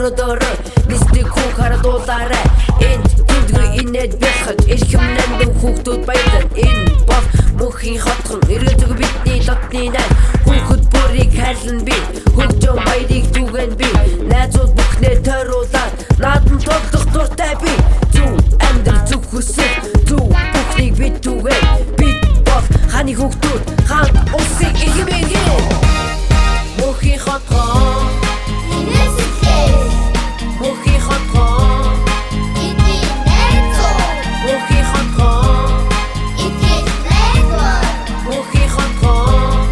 өрөөдөрөө нисдэг хүүг харадуулаарай энд тэндгүй инээд бэлхэж эрхэмнэнд хүүхдүүд баялан энэ бол мөнхийн хотхон эргэлзэг бидний дотны найз хүүхэд бүрийг хайрлан би хөгжөн баярыг түгэн би найзууд бүхнээ тойруулаад наадан тоглох дуртай би зүг амьдрал зүг хүсэл зүг бүхнийг бид түгэн бид бол ханы хүүхдүүд хаан улсыг ихэмээгээ мөнхийн хотхон мөнхийн хотхон Эдний найзууд мөнхийн хотхон эдгээр найдвар мөнхийн хотхон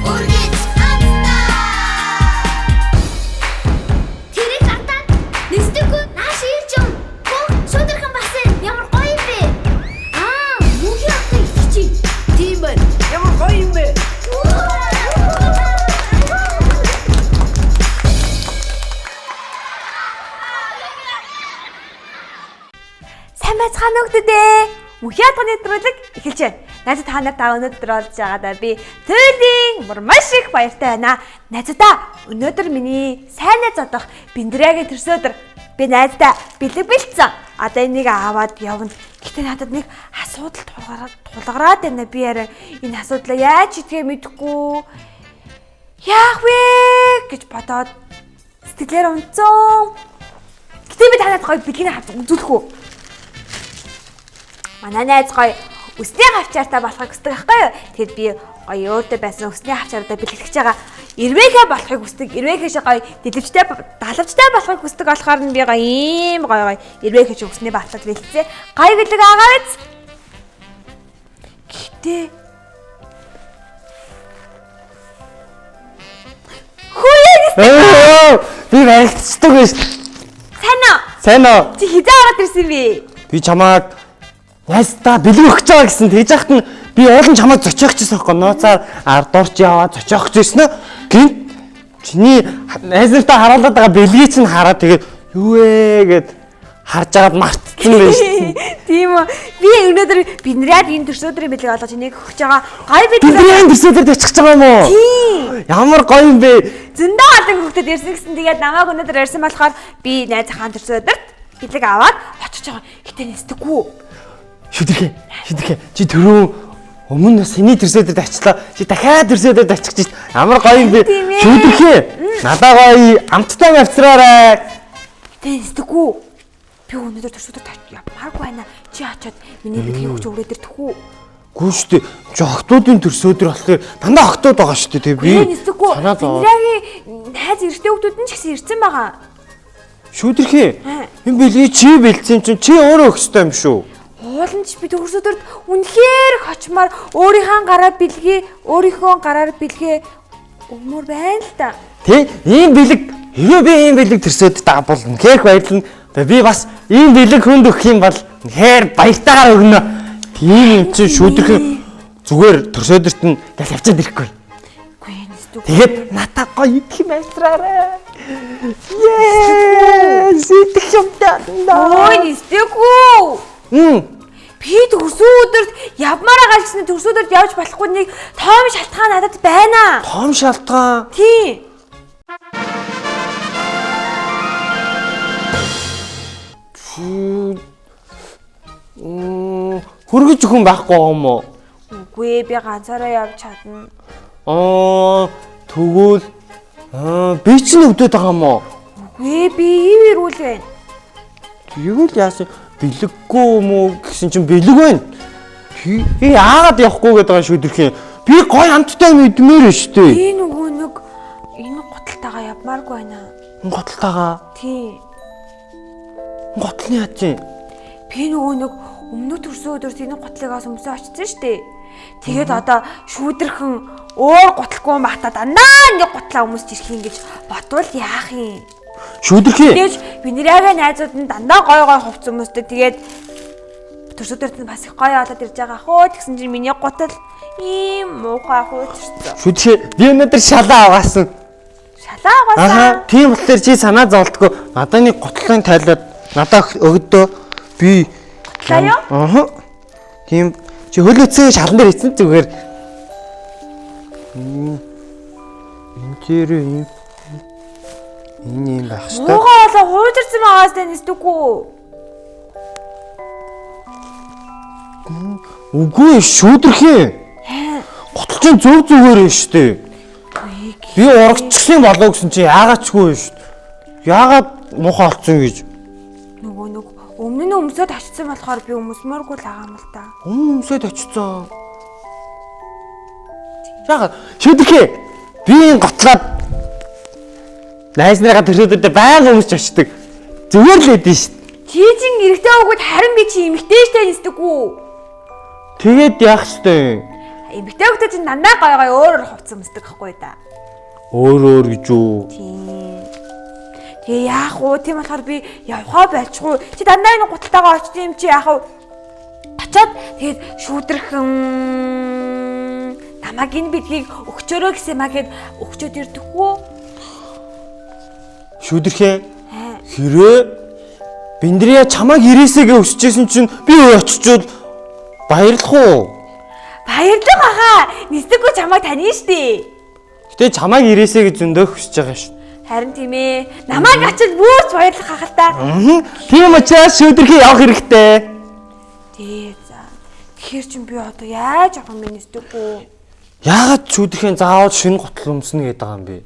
үргэлж хамтдаа тэрэг хатаад нисдэггүй нааш ирж юм бүх шудархан басан ямар гоё юм бэ мөнхийн хотын ихчий тийм байна ямар гоё юм бэ Сайн байцгаана уу дээ. Мөнхийн хотын нэвтрүүлэг эхэлж байна. Найзууд та нарт өнөөдөр олж байгаадаа би туйлын маш их баяртай байна. Найзуудаа өнөөдөр миний сайн найз одох Биндрягийн төрсөдөр би найздаа бэлэг бэлдсэн. Одоо энийг аваад явна. Гэтэ надад нэг асуудал тулгараад байна. Би ярэ энэ асуудлаа яаж шийдэхээ мэдэхгүй. Яах вэ гэж бодоод сэтгэлээр унцсан. Гэтэ би танад гоё бэлгийг харж үзүүлэх үү? Манай найз гоё өсний хавчаартай болохыг хүсдэг байхгүй юу? Тэгэд би гоё өөртөө байсан өсний хавчаартай бэлгэлж байгаа. Ирвэхэ болохыг хүсдэг. Ирвэхэж гоё дэлгэвчтэй далавчтай болохыг хүсдэг болохоор нь би гоё ийм гоё ирвэхэж өсний батлал бэлтсэ. Гоё бэлэг агаа биз. Гэтэ Би баярлцдаг биш. Сайн уу? Чи хизээ ороод ирсэн бэ? Би чамайг найздаа бэлэг өгч байгаа гэсэн тэгж яхад нь би уулын чамайг зочихж байсан байхгүй нууцаар ардуурч яваад зочихж байсан нь гинт чиний найз нартаа харуулдаг байгаа бэлгийг чинь хараад тэгээд юу вэ гэд харж агаад мартсан байж шээ. Тийм үү. Би өнөөдөр Биндряд энэ төрсөдрийн бэлэг олгож энийг өгч байгаа. Гоё бэлэг. Биндряд төрсөдөр очих байгаа юм уу? Тийм. Ямар гоё юм бэ? Зөндөө олон хүүхдэд ирсэн гэсэн тэгээд намайг өнөөдөр ирсэн болохоор би найз хаан төрсөдөрт бэлэг аваад очиж байгаа. Гэтэ нэстэггүй. Шүдэрхэ. Чи түрүү өмнө бас эний төрсөдөрт очлоо. Чи дахиад төрсөдөрт очих гэж ямар гоё юм бэ? Шүдэрхэ. Надаа гоё амттай авчраарай. Гэтэ нэстэггүй. Би өнөөдөр төрсөдөрт явмааргүй байна. Чи очиод миний бэлгийг өгч өгөөд ирдэх үү? Гүү штэ. Чи октоодын төрсөдөр болохоор дандаа октоод байгаа штэ тэг би. Санаа зовоо. Биндрягийн найз эрэгтэй хүүхдүүд нь ч гэсэн ирсэн байгаа. Шүдэрхэ. Энэ бэлгийг чи бэлдсэн чинь чи өөрөө өгсөй юм шүү. Ууланч би төрсөдөрт үнэхээр хочмаар өөрийнхөө гараар бэлгээ өгмөр байна л да. Тэ ийм бэлэг хэвээ би ийм бэлэг төрсөд даабол үнэхээр баярлна. Би бас ийм бэлэг хүнд өгөх юм бол үнэхээр баяртайгаар өгнө. Тийм юм чи шүдэрхэ зүгээр төрсөдөрт нь гал явчаад ирэхгүй. Тэгээд натаа гоё идэх юм байсраарай. Идэх юм даа. Ой, нэстэггүй. Би төрсөдөрт явмаар байгаа гэсэн төрсөдөрт явж болохгүй нэг тоом шалтгаан надад байна. Тоом шалтгаан? Тийм. Хөргөж хүн байхгүй юм уу? Үгүй би ганцаараа явж чадна. Тэгвэл би ч нэгдээд байгаа юм уу? Үгүй би ив ирүүл байна. Тэгвэл яасан бэлэггүй юм уу гэсэн чинь бэлэг байна. Би яагаад явахгүй гэдэг байгаа шүдэрхээ. Би гой амттай мэдмээр шүү дээ. Би нөгөө нэг энэ готалтайгаа явмааргүй байна. Готалтайгаа? Тийм. Готл нь яа чинь? Би нөгөө нэг өмнө төрсөн өдөрт энэ готлыгаас өмсөө очсон шүү дээ. Тэгээд одоо шүүдэрхэн өөр готлгүй махта дандаа нэг готлаа өмсч ирэх юм гэж бодвол яах юм? Шүүдэрхээ. Тэгэж Биндрягийн найзууд нь дандаа гой хувц өмсдөг. Тэгээд төрсөдөрт нь бас их гоё болоод ирж байгаа хөө. Тэгсэн чинь миний готл ийм муухай хуучирсан. Шүүдэрхээ би өнөөдөр шалаа аваасан. Шалаа аваасан. Тийм болохоор чи санаа зовлтгүй. Надаа нэг готлын тайлаад надаа өгдөө. Би готлаа юу? Тийм чи хөлөөцөө шалан дээр ийцэн зүгээр. Энэ дээр юм. Энэ юм байх шүү дээ. Муугаа болоо хуйдэрсэн байгаас тань нэстэггүй. Үгүй шүүдрэх юм. Готолчин зөв зүгээр юм шүү дээ. Би урагчсан болоо гэсэн чи яагаачгүй шүү дээ. Яагаад муухай олцсон гэж. Нөгөө өмнө нь өмсөд очсон болохоор би өмсмөргүй л байгаа юм л та. Өмсөд очсон. Яагаад шүүдрэх би энэ готлоод найснараа төрөөдөө байнга өмсч очдөг. Зүгээр л эдэн шүү дээ. Чийжин эрэгтэй өгөөд харин би чи эмэгтэй штэ нэстэггүй. Тэгээд яах ёстой юм? Эмэгтэй өгөөд чинь дандаа гой өөрөөр хувцсан өмсдөг байхгүй да. Өөр гэж юу? Тийм. Тэгээ яах вэ? Тийм болохоор би явхаа байцгүй. Чи дандаа энэ гуталтайгаа очд юм чи яах вэ? Очоод тэгээд шүүдрхэн намайг энэ бидгийг өгчөөрөө гэсэн маа гэд өгчөөд ирдэггүй. Шүүдрэх хэрэг Биндрия чамайг ирээсэгээ өсчихсэн чинь би очичод баярлах уу? Баярлах хаа. Нэстэггүй чамайг тань штэ. Гэтэ чамайг ирээсээ гэж зөндөөх хүсэж байгаа шүү. Харин тийм ээ. Намайг ачаад бүрч баярлах хаа л та. Тийм учраас шүүдрэх явах хэрэгтэй. Тий за. Тэгэхээр чин би одоо яаж авах юм бэ нэстэггүй. Яагаад шүүдрэх заавал шинэ готл өмснө гэдэг юм бэ?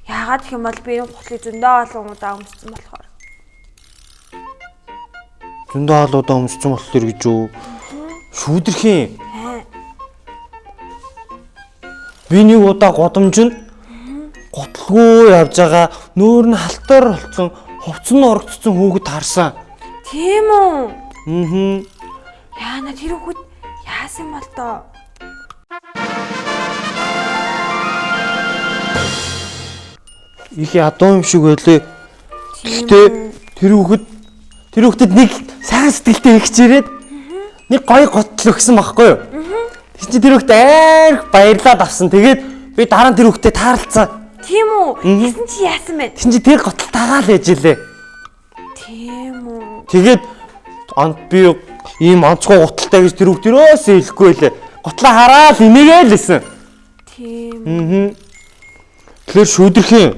Яагаад гэх юм бол би энэ готлыг зөндөө олон удаа өмссөн болохоор. Зөндөө олон удаа өмссөн болохоор гэж юу? Шүүдрэх юм. Би нэг удаа годомжинд готлгүй явж байгаа нүүр нь халтар болцсон хувцас нь орогдсон хүүхэд харсан. Тийм үү? Аа. Яана тэр хүүхэд яасан бол тоо? Их ядуу юм шиг байлээ. Гэхдээ тэр хүүхэд нэг сайн сэтгэлтэй ихч ирээд нэг гоё готл өгсөн байхгүй юу? Тэг чи тэр хүүхэд айр баярлаад авсан. Тэгээд би дараа нь тэр хүүхдэд таарлцсан. Тийм үү? Гэсэн чи яасан бэ? Тэг чи тэр готл тагаал ээж илээ. Тийм үү? Тэгээд би ийм онцгой готалтай гэж тэр хүүхд өрөөсөө хэлэхгүй лээ. Готлоо хараад инээгээл лсэн. Тийм. Тэгэхээр шүүдрэх юм.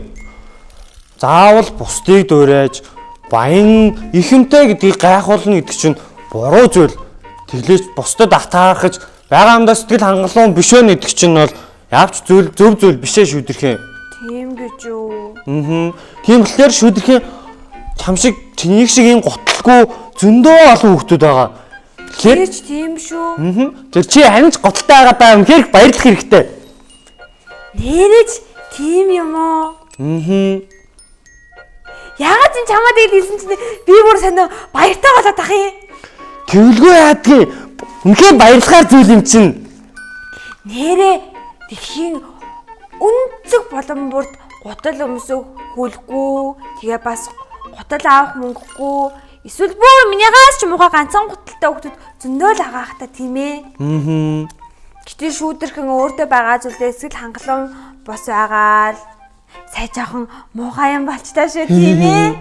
Заавал бусдыг дуурайж баян их юмтай гэдгийг гайхуулна гэдэг чинь буруу зүйл. Тэглэж бусдад атаархаж байгаа юмдаа сэтгэл хангалуун биш вэ гэдэг чинь бол явч зөв зүйл бишээ шүүдрэх юм. Тийм гэж юу? Тийм болохоор шүүдрэх юм чам шиг чиний шиг ийм готлгүй зөндөө олон хүмүүс байгаа. Тэгэхээр Тийм шүү. тэр чи харин ч готалтай байгаа даа үнэхээр баярлах хэрэгтэй. Нэрэж тийм юм уу? Яагаад ч чамаад хэлсэн чинь би бүр сонио баяртай болоод ах юм. Тэвэлгүй яадгийн үнэхээр баярлахаар зүйл юм чинь. Нэрээ дэлхийн үнцэг боломборд гутал өмсөх хүлгүй тэгээ бас гутал авах мөнгөгүй эсвэл бүр минийгаас ч муухай ганцхан гуталтай хүмүүс зөндөө л агаах та тийм ээ. Гэтэл шүүдрхэн өөртөө байгаа зүйлээ эсгэл хангалуун бос байгаа л сай жоохон муухай юм болчтой шүү тийм ээ.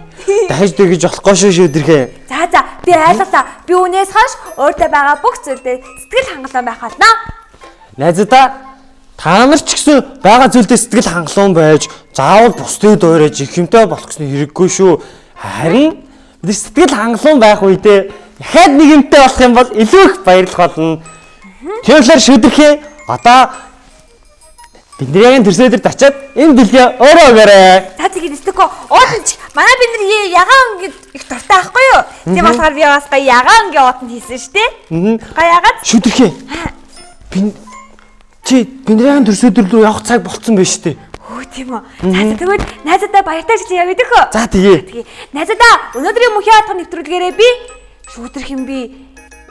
Дахиж дэгэж болохгүй шүү шүүдрэх. За би ойлголаа. Би үнээс хойш өөртөө байгаа бүх зүйлдээ сэтгэл хангалуун байх болно. Найзуудаа та нар ч гэсэн байгаа зүйлдээ сэтгэл хангалуун байж заавал бусдыг дуурайж их юмтай болох гэсэн хэрэггүй шүү. Харин бид сэтгэл хангалуун байх үедээ дахиад нэг юмтай болох юм бол илүү их баярлах болно. Тэгэхээр шүүдрэх одоо Биндриягийн төрсөдөр очиад энэ бэлгээ өөрөө өгөөрэй. За тэгээд нэстэггүй уудан ч манай бидний ягаан гэд их дуртай байхгүй юу? Тийм болохоор би бас гоё ягаан гээ уудан хийсэн шүү дээ. Гоё ягаад? Шүтрхээ. Чи Биндриягийн төрсөдөр рүү явах цаг болцсон байж тээ. Хөө тийм үү. За тэгвэл найзуудаа баяртай гэж явъя дөхөө. За тэгээ. Найзуудаа өнөөдрийн мөнхийн хатгах нэвтрүүлгээрээ би шүүтрэх юм би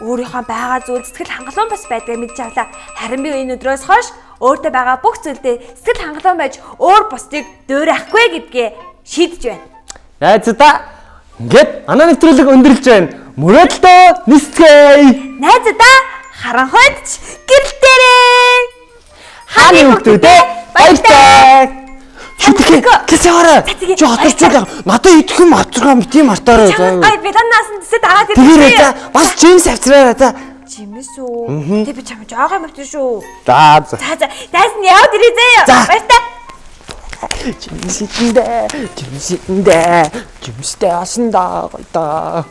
өөрийнхөө байгаа зүйл сэтгэл хангалуун бас байдгаа мэдж авлаа. Харин би энэ өдрөөс хойш өөртөө байгаа бүх зүйлдээ сэтгэл хангалуун байж өөр бусдыг дөөрөхгүй гэдгээ шийдэж байна. Найзуудаа ингээд манай нэвтрүүлэг өндөрлж байна. Мөрөөдөлтөө нисцгээе. Найзуудаа харанхуйдч гэрэлтээрээ. Хааны хүмүүстээ баяртай. Шүтгэе. Кэсэвара. Чи хоторчул. Надад идэх юм авчиргаа бити мартаарай. Гай биданаас нь тэсэд аваад ирээ. За бас жимс авчираа за. Жимс үү? Тэ би чам жоохон авчих шүү. За. За. Дайс нь яваад ирээ заяа. Баяртай. Жимсэндээ. Жимстэй асанда гойта.